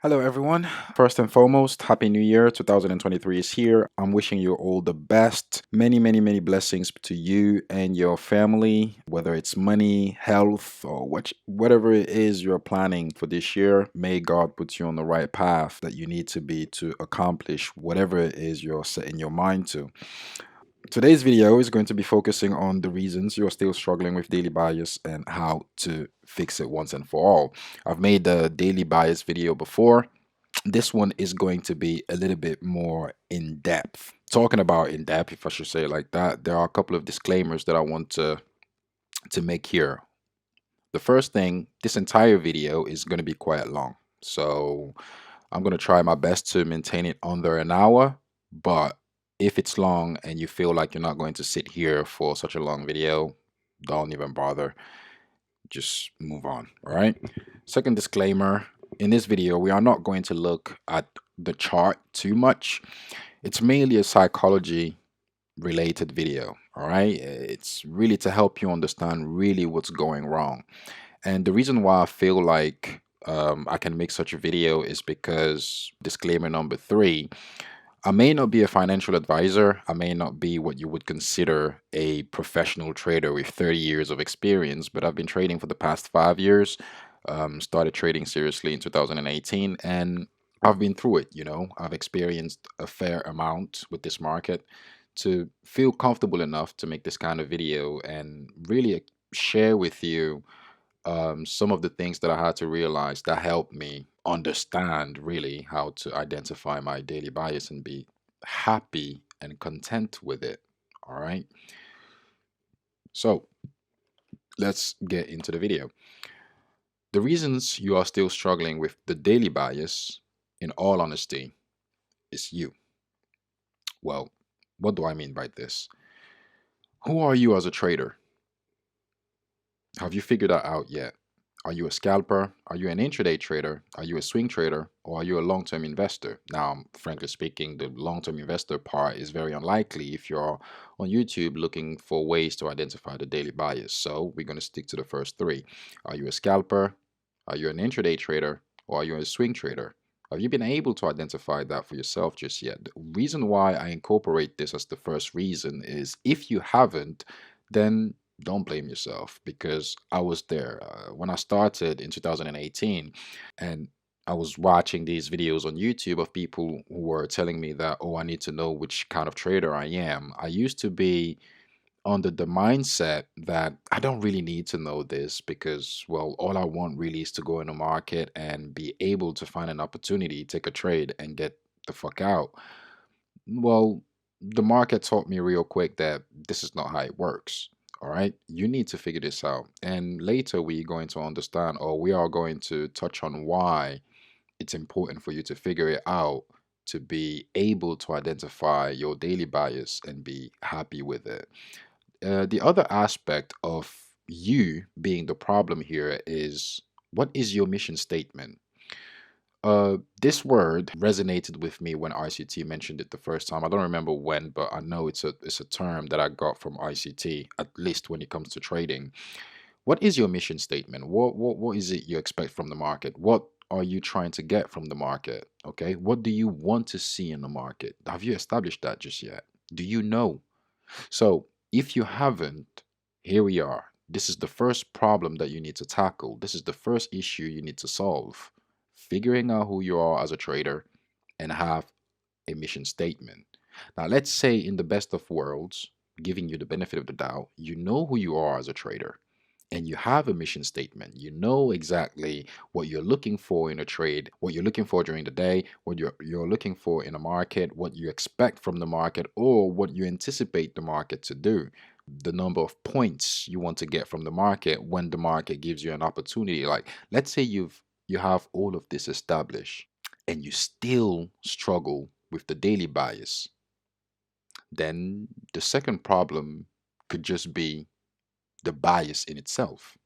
Hello, everyone. First and foremost, Happy New Year. 2023 is here. I'm wishing you all the best. Many, many, many blessings to you and your family, whether it's money, health, or whatever it is you're planning for this year. May God put you on the right path that you need to be to accomplish whatever it is you're setting your mind to. Today's video is going to be focusing on the reasons you're still struggling with daily bias and how to fix it once and for all. I've made the daily bias video before. This one is going to be a little bit more in depth. Talking about in depth, if I should say it like that, there are a couple of disclaimers that I want to make here. The first thing, this entire video is going to be quite long. So I'm going to try my best to maintain it under an hour, but if it's long and you feel like you're not going to sit here for such a long video, don't even bother. Just move on. All right. Second disclaimer, in this video, we are not going to look at the chart too much. It's mainly a psychology related video. All right. It's really to help you understand really what's going wrong. And the reason why I feel like I can make such a video is because disclaimer number three, I may not be a financial advisor. I may not be what you would consider a professional trader with 30 years of experience, but I've been trading for the past 5 years. Started trading seriously in 2018, and I've been through it. I've experienced a fair amount with this market to feel comfortable enough to make this kind of video and really share with you some of the things that I had to realize that helped me understand really how to identify my daily bias and be happy and content with it. All right. So let's get into the video. The reasons you are still struggling with the daily bias, in all honesty, is you. Well, what do I mean by this? Who are you as a trader? Have you figured that out yet? Are you a scalper? Are you an intraday trader? Are you a swing trader? Or are you a long-term investor? Now, frankly speaking, the long-term investor part is very unlikely if you're on YouTube looking for ways to identify the daily bias. So we're going to stick to the first three. Are you a scalper? Are you an intraday trader? Or are you a swing trader? Have you been able to identify that for yourself just yet? The reason why I incorporate this as the first reason is if you haven't, then don't blame yourself because I was there when I started in 2018, and I was watching these videos on YouTube of people who were telling me that, oh, I need to know which kind of trader I am. I used to be under the mindset that I don't really need to know this because, well, all I want really is to go in the market and be able to find an opportunity, take a trade, and get the fuck out. Well, the market taught me real quick that this is not how it works. All right. You need to figure this out. And later we're going to understand, or we are going to touch on why it's important for you to figure it out to be able to identify your daily bias and be happy with it. The other aspect of you being the problem here is, what is your mission statement? This word resonated with me when ICT mentioned it the first time. I don't remember when, but I know it's a term that I got from ICT, at least when it comes to trading. What is your mission statement? What is it you expect from the market? What are you trying to get from the market? Okay, what do you want to see in the market? Have you established that just yet? Do you know? So if you haven't, here we are. This is the first problem that you need to tackle. This is the first issue you need to solve. Figuring out who you are as a trader and have a mission statement. Now, let's say in the best of worlds, giving you the benefit of the doubt, you know who you are as a trader and you have a mission statement. You know exactly what you're looking for in a trade, what you're looking for during the day, what you're looking for in a market, what you expect from the market, or what you anticipate the market to do. The number of points you want to get from the market when the market gives you an opportunity. Like, let's say you have all of this established and you still struggle with the daily bias, then the second problem could just be the bias in itself.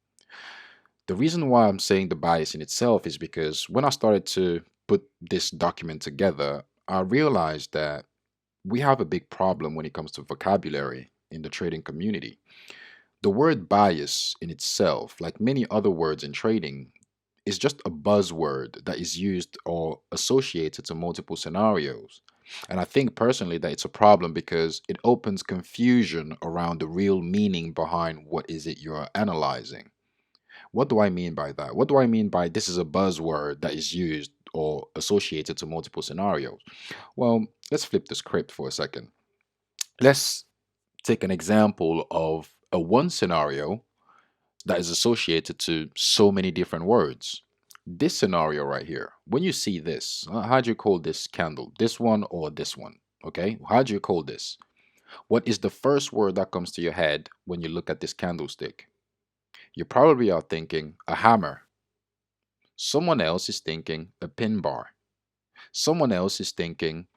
The reason why I'm saying the bias in itself is because when I started to put this document together, I realized that we have a big problem when it comes to vocabulary in the trading community. The word bias in itself, like many other words in trading, is just a buzzword that is used or associated to multiple scenarios. And I think personally that it's a problem because it opens confusion around the real meaning behind what is it you're analyzing. What do I mean by that? What do I mean by this is a buzzword that is used or associated to multiple scenarios? Well, let's flip the script for a second. Let's take an example of a one scenario that is associated to so many different words. This scenario right here, when you see this, how do you call this candle? This one or this one? Okay, how do you call this? What is the first word that comes to your head when you look at this candlestick? You probably are thinking a hammer. Someone else is thinking a pin bar. Someone else is thinking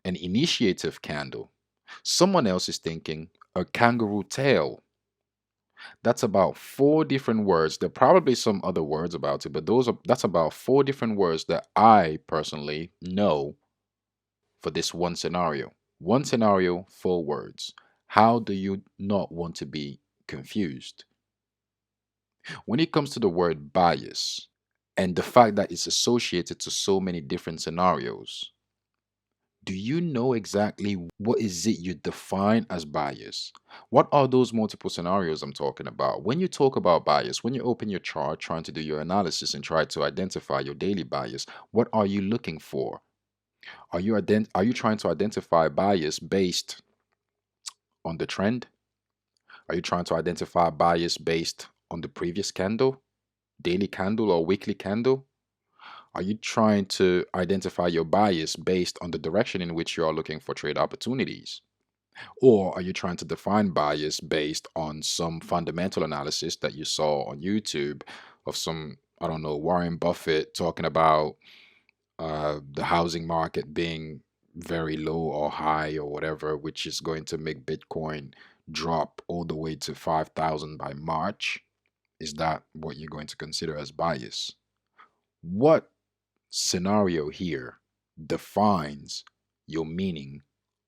an initiative candle. Someone else is thinking a kangaroo tail. That's about four different words. There are probably some other words about it, but that's about four different words that I personally know for this one scenario. One scenario, four words. How do you not want to be confused? When it comes to the word bias and the fact that it's associated to so many different scenarios, do you know exactly what is it you define as bias? What are those multiple scenarios I'm talking about? When you talk about bias, when you open your chart trying to do your analysis and try to identify your daily bias, what are you looking for? Are you trying to identify bias based on the trend? Are you trying to identify bias based on the previous candle, daily candle or weekly candle? Are you trying to identify your bias based on the direction in which you are looking for trade opportunities? Or are you trying to define bias based on some fundamental analysis that you saw on YouTube of some, I don't know, Warren Buffett talking about the housing market being very low or high or whatever, which is going to make Bitcoin drop all the way to 5,000 by March? Is that what you're going to consider as bias? What scenario here defines your meaning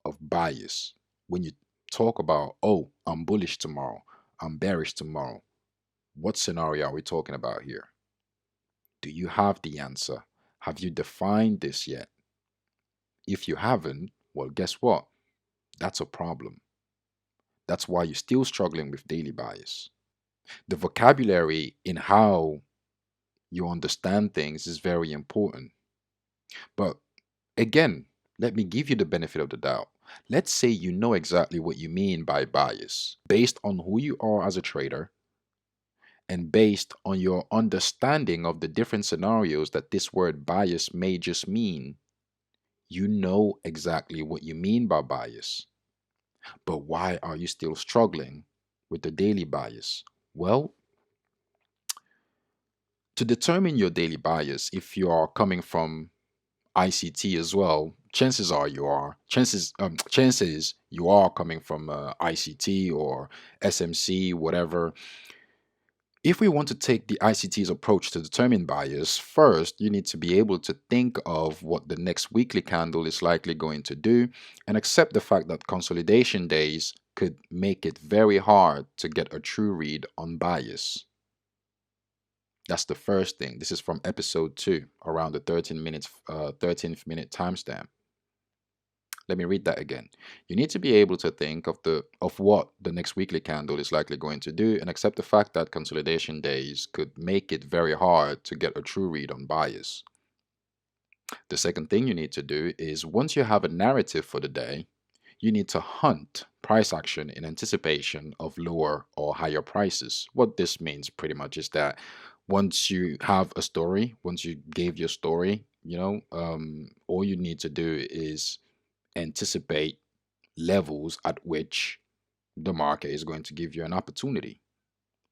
of bias when you talk about, oh, I'm bullish tomorrow, I'm bearish tomorrow? What scenario are we talking about here? Do you have the answer? Have you defined this yet? If you haven't, well, guess what? That's a problem. That's why you're still struggling with daily bias. The vocabulary in how you understand things is very important. But again, let me give you the benefit of the doubt. Let's say you know exactly what you mean by bias based on who you are as a trader and based on your understanding of the different scenarios that this word bias may just mean. You know exactly what you mean by bias. But why are you still struggling with the daily bias? Well, to determine your daily bias, if you are coming from ICT as well, chances you are coming from ICT or SMC, whatever. If we want to take the ICT's approach to determine bias, first you need to be able to think of what the next weekly candle is likely going to do and accept the fact that consolidation days could make it very hard to get a true read on bias. That's the first thing. This is from episode 2, around the 13th minute timestamp. Let me read that again. You need to be able to think of what the next weekly candle is likely going to do and accept the fact that consolidation days could make it very hard to get a true read on bias. The second thing you need to do is once you have a narrative for the day, you need to hunt price action in anticipation of lower or higher prices. What this means pretty much is that once you have a story, once you gave your story, all you need to do is anticipate levels at which the market is going to give you an opportunity.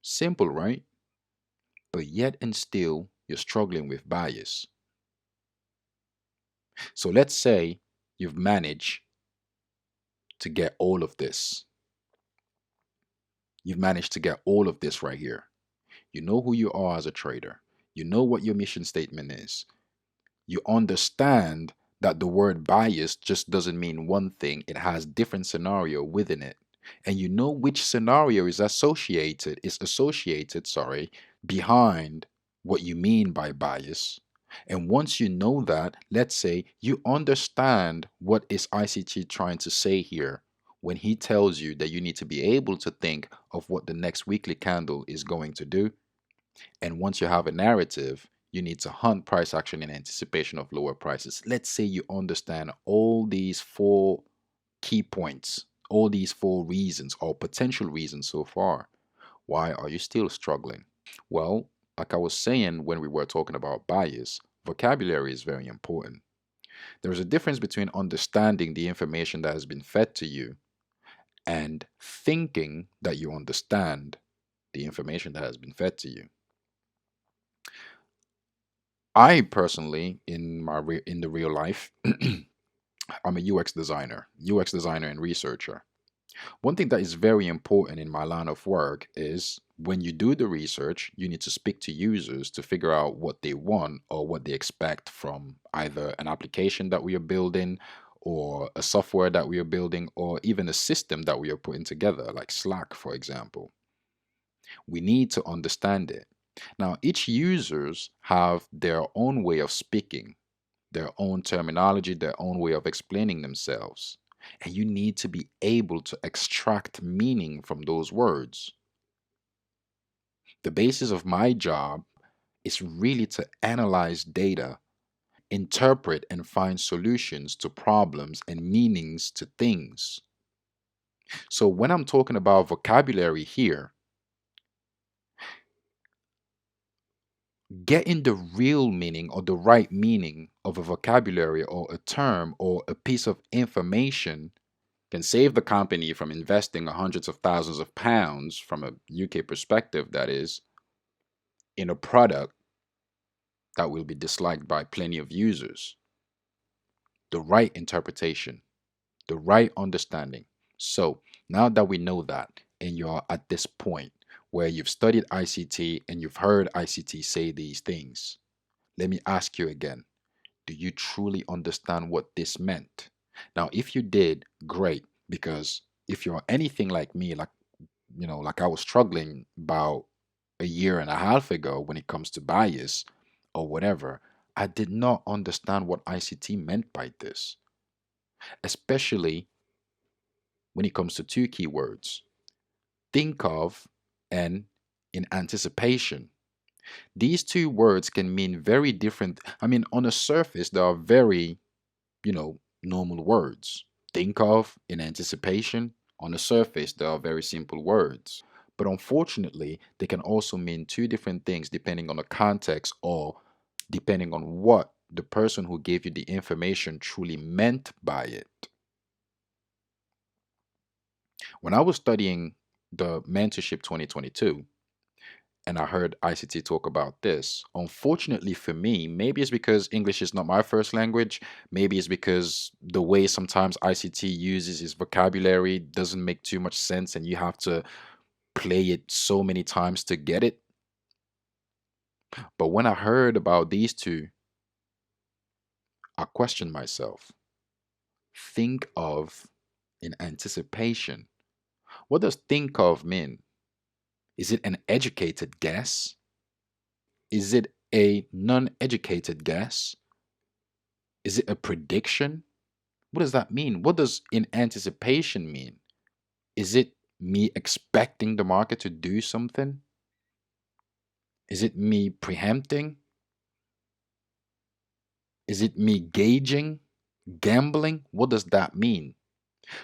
Simple, right? But yet and still, you're struggling with bias. So let's say you've managed to get all of this. You've managed to get all of this right here. You know who you are as a trader. You know what your mission statement is. You understand that the word bias just doesn't mean one thing. It has different scenario within it. And you know which scenario is associated, behind what you mean by bias. And once you know that, let's say you understand what is ICT trying to say here when he tells you that you need to be able to think of what the next weekly candle is going to do. And once you have a narrative, you need to hunt price action in anticipation of lower prices. Let's say you understand all these four key points, all these four reasons or potential reasons so far. Why are you still struggling? Well, like I was saying when we were talking about bias, vocabulary is very important. There's a difference between understanding the information that has been fed to you and thinking that you understand the information that has been fed to you. I personally, in the real life, I'm a UX designer and researcher. One thing that is very important in my line of work is when you do the research, you need to speak to users to figure out what they want or what they expect from either an application that we are building or a software that we are building or even a system that we are putting together, like Slack, for example. We need to understand it. Now, each users have their own way of speaking, their own terminology, their own way of explaining themselves. And you need to be able to extract meaning from those words. The basis of my job is really to analyze data, interpret and find solutions to problems and meanings to things. So when I'm talking about vocabulary here, getting the real meaning or the right meaning of a vocabulary or a term or a piece of information can save the company from investing hundreds of thousands of pounds from a UK perspective, that is, in a product that will be disliked by plenty of users. The right interpretation, the right understanding. So now that we know that, and you're at this point where you've studied ICT and you've heard ICT say these things, let me ask you again, do you truly understand what this meant? Now, if you did, great, because if you're anything like me, like I was struggling about a year and a half ago when it comes to bias or whatever, I did not understand what ICT meant by this, especially when it comes to two keywords: think of and in anticipation. These two words can mean very different. I mean, on the surface, they are very, normal words. Think of in anticipation. On the surface, they are very simple words. But unfortunately, they can also mean two different things depending on the context or depending on what the person who gave you the information truly meant by it. When I was studying the Mentorship 2022, and I heard ICT talk about this. Unfortunately for me, maybe it's because English is not my first language. Maybe it's because the way sometimes ICT uses its vocabulary doesn't make too much sense and you have to play it so many times to get it. But when I heard about these two, I questioned myself. Think of in anticipation. What does think of mean? Is it an educated guess? Is it a non educated guess? Is it a prediction? What does that mean? What does in anticipation mean? Is it me expecting the market to do something? Is it me preempting? Is it me gauging? Gambling? What does that mean?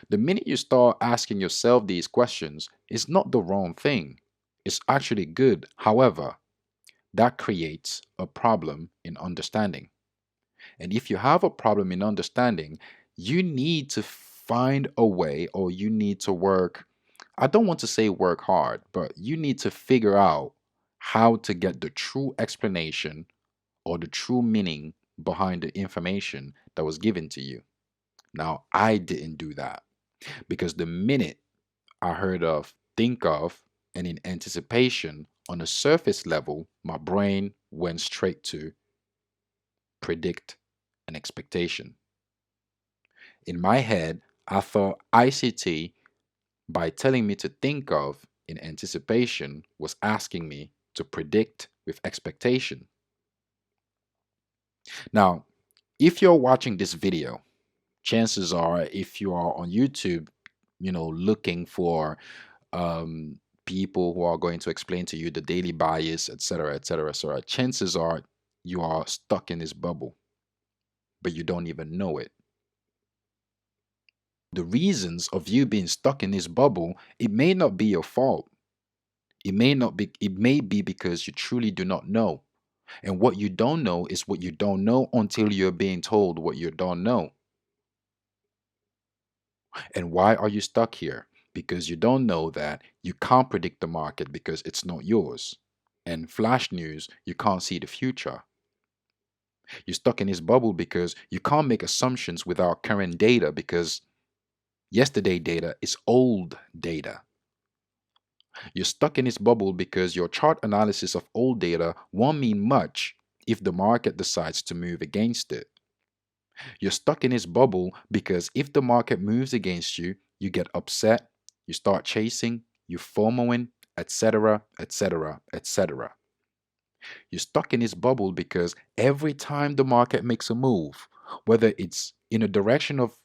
The minute you start asking yourself these questions, it's not the wrong thing. It's actually good. However, that creates a problem in understanding. And if you have a problem in understanding, you need to find a way or you need to work. I don't want to say work hard, but you need to figure out how to get the true explanation or the true meaning behind the information that was given to you. Now, I didn't do that because the minute I heard of think of and in anticipation on a surface level, my brain went straight to predict an expectation. In my head, I thought ICT, by telling me to think of in anticipation, was asking me to predict with expectation. Now, if you're watching this video, chances are if you are on YouTube, looking for people who are going to explain to you the daily bias, etc., etc., etc., chances are you are stuck in this bubble, but you don't even know it. The reasons of you being stuck in this bubble, it may not be your fault. It may be because you truly do not know. And what you don't know is what you don't know until you're being told what you don't know. And why are you stuck here? Because you don't know that you can't predict the market because it's not yours. And flash news, you can't see the future. You're stuck in this bubble because you can't make assumptions without current data because yesterday data is old data. You're stuck in this bubble because your chart analysis of old data won't mean much if the market decides to move against it. You're stuck in this bubble because if the market moves against you, you get upset, you start chasing, you FOMOing, etc., etc., etc. You're stuck in this bubble because every time the market makes a move, whether it's in a direction of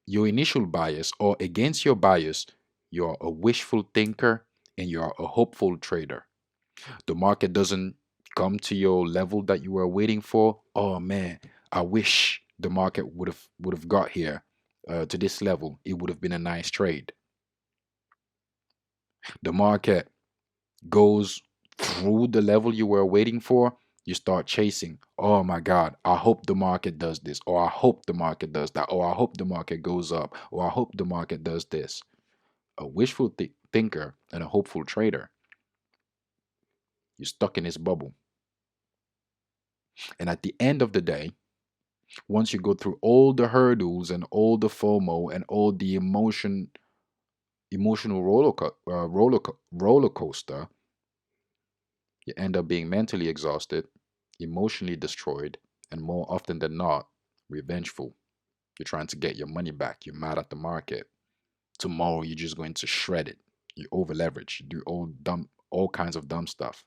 your initial bias or against your bias, you're a wishful thinker and you're a hopeful trader. The market doesn't come to your level that you were waiting for. Oh man, I wish the market would have got here to this level. It would have been a nice trade. The market goes through the level you were waiting for. You start chasing. Oh my God, I hope the market does this, or I hope the market does that, or I hope the market goes up, or I hope the market does this. A wishful thinker and a hopeful trader. You're stuck in this bubble. And at the end of the day, once you go through all the hurdles and all the FOMO and all the emotional roller coaster, you end up being mentally exhausted, emotionally destroyed, and more often than not, revengeful. You're trying to get your money back. You're mad at the market. Tomorrow, you're just going to shred it. You over leverage. You do all kinds of dumb stuff.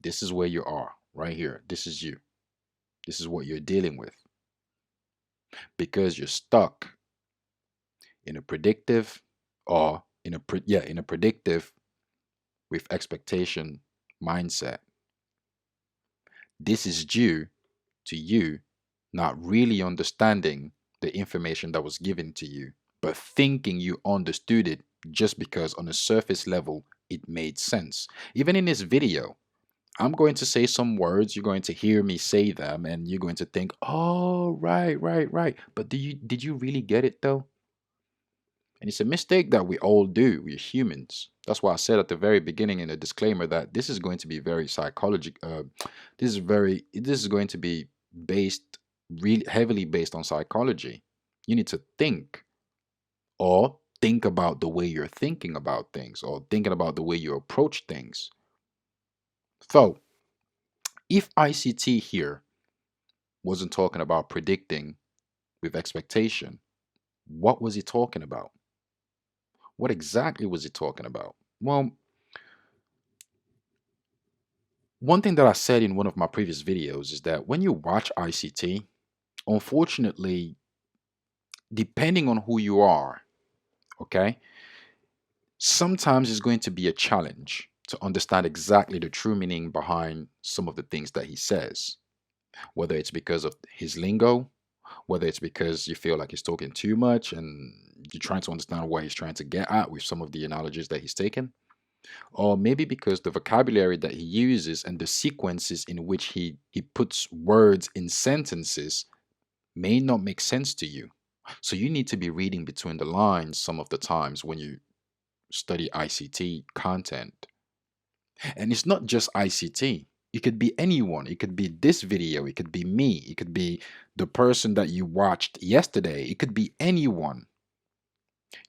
This is where you are right here. This is you. This is what you're dealing with because you're stuck in a predictive or in a predictive with expectation mindset. This is due to you not really understanding the information that was given to you, but thinking you understood it just because on a surface level it made sense. Even in this video, I'm going to say some words, you're going to hear me say them, and you're going to think, oh, right, right, right. But did you really get it though? And it's a mistake that we all do. We're humans. That's why I said at the very beginning in the disclaimer that this is going to be very psychological. This is going to be based really heavily based on psychology. You need to think or think about the way you're thinking about things or thinking about the way you approach things. So if ICT here wasn't talking about predicting with expectation, what was he talking about? What exactly was he talking about? Well, one thing that I said in one of my previous videos is that when you watch ICT, unfortunately, depending on who you are, okay, sometimes it's going to be a challenge to understand exactly the true meaning behind some of the things that he says, whether it's because of his lingo, whether it's because you feel like he's talking too much and you're trying to understand what he's trying to get at with some of the analogies that he's taken. Or maybe because the vocabulary that he uses and the sequences in which he puts words in sentences may not make sense to you. So you need to be reading between the lines some of the times when you study ICT content. And it's not just ICT. It could be anyone. It could be this video. It could be me. It could be the person that you watched yesterday. It could be anyone.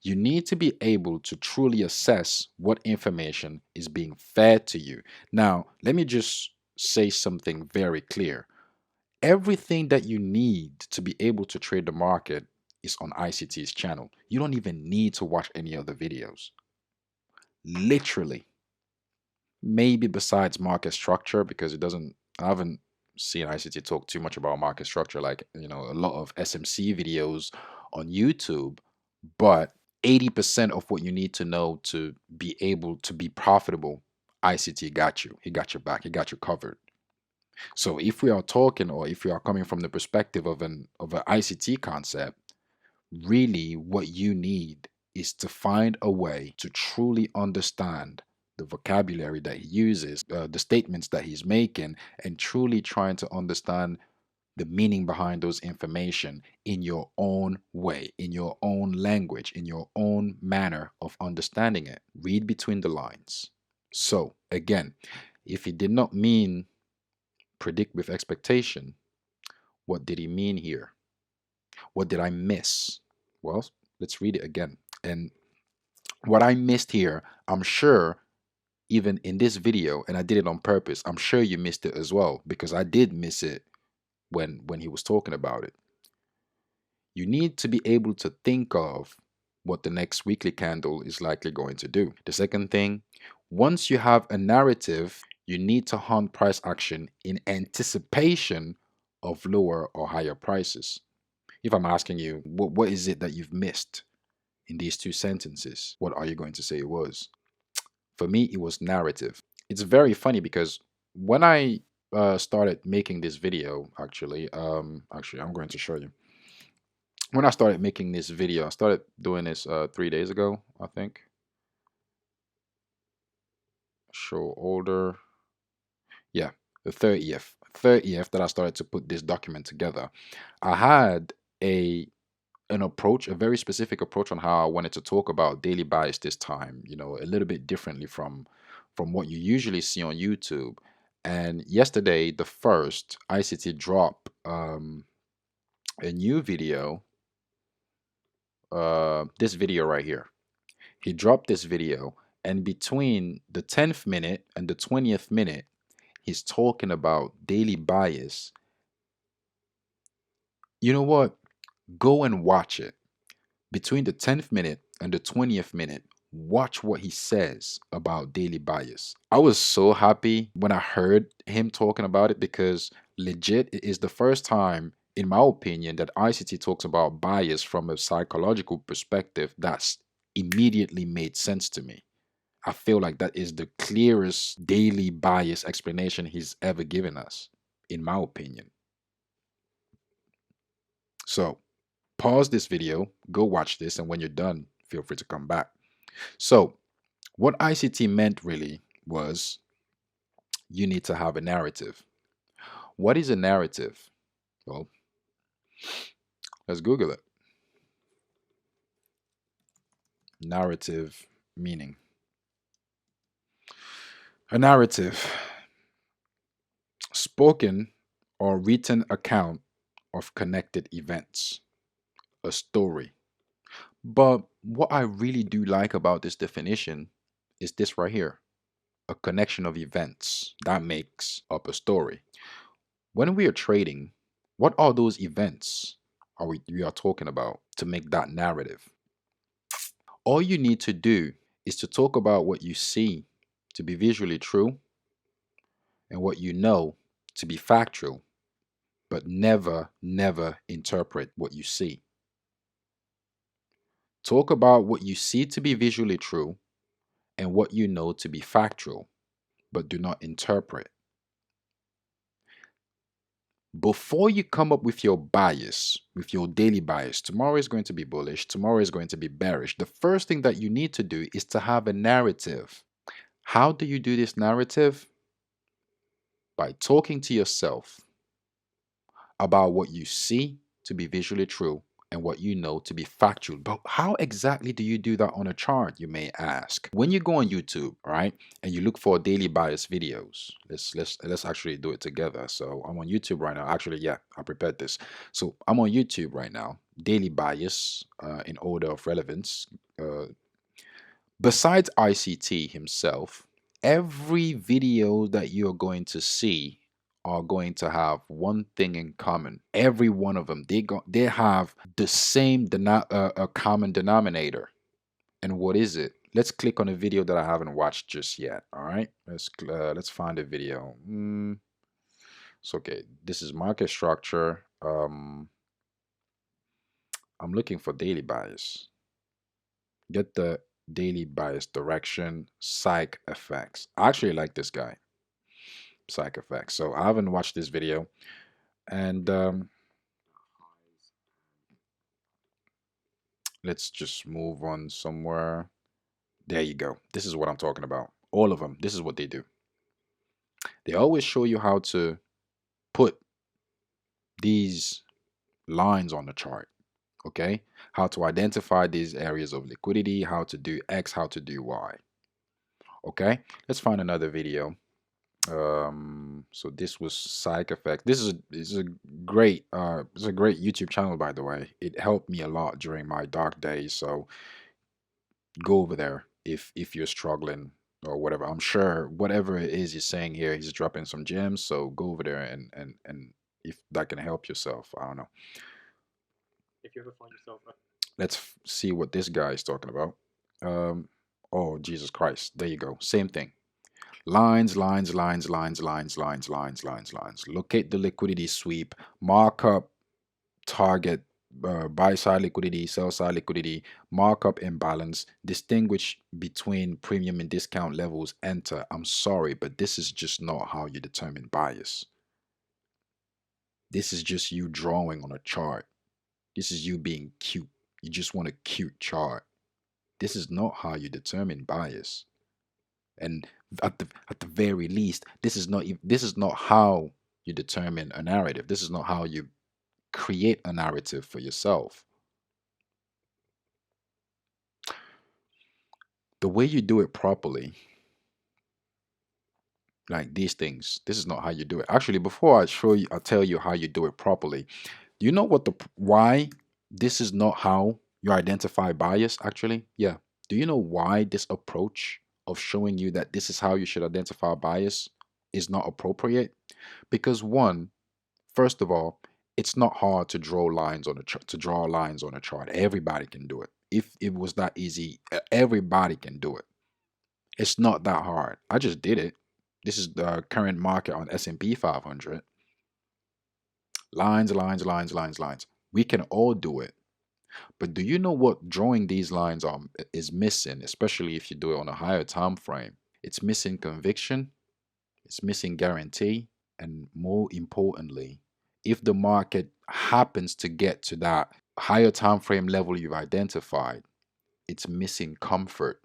You need to be able to truly assess what information is being fed to you. Now, let me just say something very clear. Everything that you need to be able to trade the market is on ICT's channel. You don't even need to watch any other videos. Literally. maybe besides market structure, because it doesn't, I haven't seen ICT talk too much about market structure, like, a lot of SMC videos on YouTube, but 80% of what you need to know to be able to be profitable, ICT got you. He got your back. He got you covered. So if we are talking, or if we are coming from the perspective of an ICT concept, really what you need is to find a way to truly understand the vocabulary that he uses, the statements that he's making, and truly trying to understand the meaning behind those information in your own way, in your own language, in your own manner of understanding it. Read between the lines. So again, if he did not mean predict with expectation, what did he mean here? What did I miss? Well, let's read it again. And what I missed here, I'm sure even in this video, and I did it on purpose, I'm sure you missed it as well, because I did miss it when he was talking about it. You need to be able to think of what the next weekly candle is likely going to do. The second thing, once you have a narrative, you need to hunt price action in anticipation of lower or higher prices. If I'm asking you, what is it that you've missed in these two sentences? What are you going to say it was? For me, it was narrative. It's very funny because when I started making this video, actually, I'm going to show you. When I started making this video, I started doing this 3 days ago, I think. Show order. Yeah, the 30th that I started to put this document together. I had a an approach, a very specific approach on how I wanted to talk about daily bias this time, a little bit differently from what you usually see on YouTube. And yesterday, the first ICT drop a new video, this video right here. He dropped this video, and between the 10th minute and the 20th minute, he's talking about daily bias. You know what? Go and watch it. Between the 10th minute and the 20th minute, watch what he says about daily bias. I was so happy when I heard him talking about it, because legit, it is the first time, in my opinion, that ICT talks about bias from a psychological perspective that's immediately made sense to me. I feel like that is the clearest daily bias explanation he's ever given us, in my opinion. So, pause this video, go watch this, and when you're done, feel free to come back. So, what ICT meant really was you need to have a narrative. What is a narrative? Well, let's Google it. Narrative meaning. A narrative, spoken or written account of connected events, a story. But what I really do like about this definition is this right here, a connection of events that makes up a story. When we are trading, what are those events we are talking about to make that narrative? All you need to do is to talk about what you see to be visually true and what you know to be factual, but never, never interpret what you see. Talk about what you see to be visually true and what you know to be factual, but do not interpret. Before you come up with your bias, with your daily bias, tomorrow is going to be bullish, tomorrow is going to be bearish. The first thing that you need to do is to have a narrative. How do you do this narrative? By talking to yourself about what you see to be visually true and what you know to be factual. But how exactly do you do that on a chart, you may ask? When you go on YouTube, right, and you look for daily bias videos, let's actually do it together. So I'm on YouTube right now. Actually, yeah, I prepared this. So I'm on YouTube right now. Daily bias in order of relevance. Besides ICT himself, every video that you're going to see are going to have one thing in common. Every one of them, they have the same a common denominator. And what is it? Let's click on a video that I haven't watched just yet. All right, let's find a video. So okay, this is market structure. I'm looking for daily bias. Get the daily bias direction, psych effects. I actually like this guy, psych effects. So I haven't watched this video, and let's just move on somewhere. There you go. This is what I'm talking about. All of them. This is what they do. They always show you how to put these lines on the chart. Okay, how to identify these areas of liquidity, how to do X, how to do Y. Okay, let's find another video. So this was Psych Effect. This is a great it's a great YouTube channel, by the way. It helped me a lot during my dark days. So go over there if you're struggling or whatever. I'm sure whatever it is he's saying here, he's dropping some gems. So go over there and if that can help yourself, I don't know. Let's see what this guy is talking about. Oh, Jesus Christ. There you go. Same thing. Lines, lines, lines, lines, lines, lines, lines, lines, lines. Locate the liquidity sweep, markup, target, buy side liquidity, sell side liquidity, markup imbalance, distinguish between premium and discount levels, enter. I'm sorry, but this is just not how you determine bias. This is just you drawing on a chart. This is you being cute. You just want a cute chart. This is not how you determine bias. And at the very least, this is not how you determine a narrative. This is not how you create a narrative for yourself. The way you do it properly, like these things, this is not how you do it. Actually, before I tell you how you do it properly. Do you know what the why this is not how you identify bias actually? Yeah. Do you know why this approach of showing you that this is how you should identify bias is not appropriate? Because one, first of all, it's not hard to draw lines on a chart. To draw lines on a chart, everybody can do it. If it was that easy, everybody can do it. It's not that hard. I just did it. This is the current market on S&P 500. Lines, lines, lines, lines, lines. We can all do it. But do you know what drawing these lines is missing, especially if you do it on a higher time frame? It's missing conviction, it's missing guarantee, and more importantly, if the market happens to get to that higher time frame level you've identified, it's missing comfort.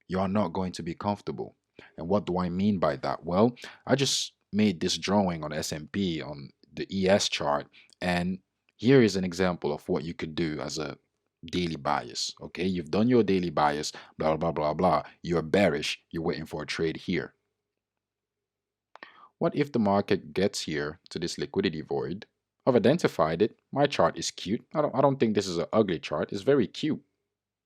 You're not going to be comfortable. And what do I mean by that? Well, I just made this drawing on S&P on the ES chart, and here is an example of what you could do as a daily bias. Okay, you've done your daily bias, blah blah blah blah. You're bearish, you're waiting for a trade here. What if the market gets here to this liquidity void? I've identified it. My chart is cute. I don't think this is an ugly chart. It's very cute.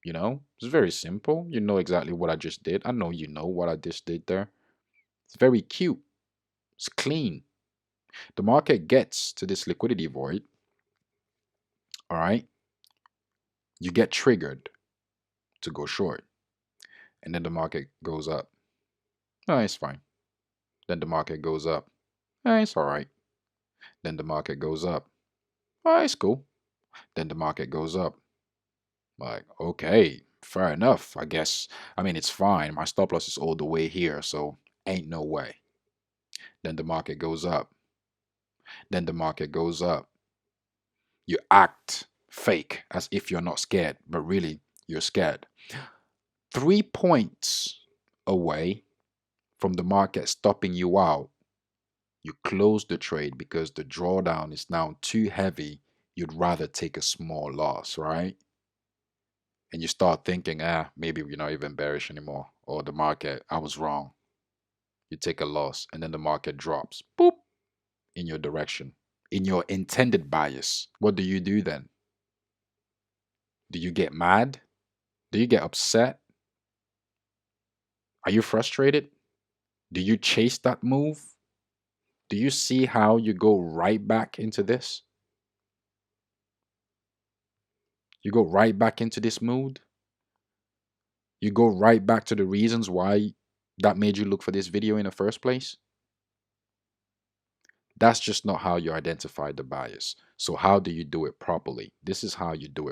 You know, it's very simple. You know exactly what I just did. I know you know what I just did there. It's very cute. It's clean. The market gets to this liquidity void. All right. You get triggered to go short. And then the market goes up. No, it's fine. Then the market goes up. It's all right. Then the market goes up. It's cool. Then the market goes up. Like, okay, fair enough, I guess. I mean, it's fine. My stop loss is all the way here, so ain't no way. Then the market goes up. Then the market goes up. You act fake as if you're not scared, but really you're scared. 3 points away from the market stopping you out, you close the trade because the drawdown is now too heavy. You'd rather take a small loss, right? And you start thinking, maybe you're not even bearish anymore, or the market, I was wrong. You take a loss, and then the market drops, boop, in your direction, in your intended bias. What do you do then? Do you get mad? Do you get upset? Are you frustrated? Do you chase that move? Do you see how you go right back into this? You go right back into this mood. You go right back to the reasons why that made you look for this video in the first place. That's just not how you identify the bias. So how do you do it properly? This is how you do it